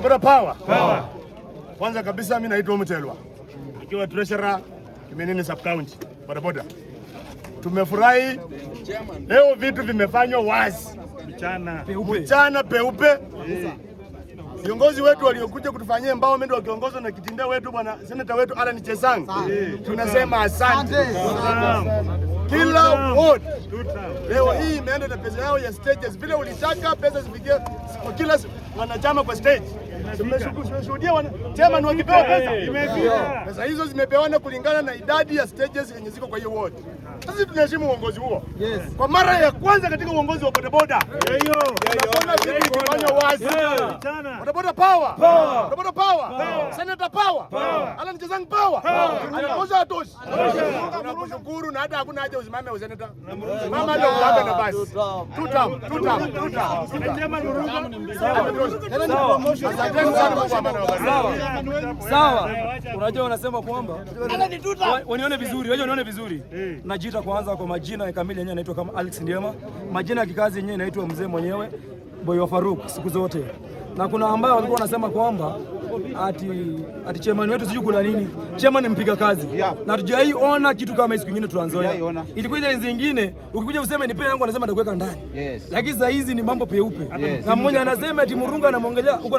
Bodaboda power. Kwanza kabisa mimi naitwa Mtelwa, nikiwa treasurer Kiminini sub county bodaboda. Tumefurahi leo, vitu vimefanywa wazi mchana peupe. Viongozi wetu waliokuja kutufanyia empowerment wakiongozwa na Kitinda wetu bwana seneta wetu Alan Chesang, tunasema asante. Kila ward leo hii imeenda na pesa yao ya stages, vile ulitaka pesa zifikie kwa kila wanachama kwa stage. Tumeshuhudia chairman wakipewa pesa hizo zimepewana kulingana na idadi ya stages yenye ziko kwa hiyo ward. Sisi tunaheshimu uongozi huo. Kwa mara ya kwanza katika uongozi wa bodaboda tunaona vitu vikifanywa wazi. Bodaboda power, bodaboda power, senator power, Alan Chesang power. Anakosa atoshi. Tunakushukuru na hata hakuna haja usimame useneta. Mama ndio mbaga na basi. Tutam. Sawa. Unajua unasema kwamba wanione vizuri. Najiita kwanza kwa majina ya kamili yenyewe naitwa kama Alex Ndiema. Majina ya kikazi yenyewe naitwa mzee mwenyewe Boy wa Faruk siku zote. Na kuna ambao walikuwa wanasema kwamba ati chairman wetu sijui kuna nini. Chairman ni mpiga kazi. Na tujaiona kitu kama siku nyingine tuanzoea. Ilikuwa ile zingine ukikuja useme nipe yangu anasema nitakuweka ndani. Lakini saa hizi ni mambo peupe. Na mmoja anasema ati Murunga anamwongelea huko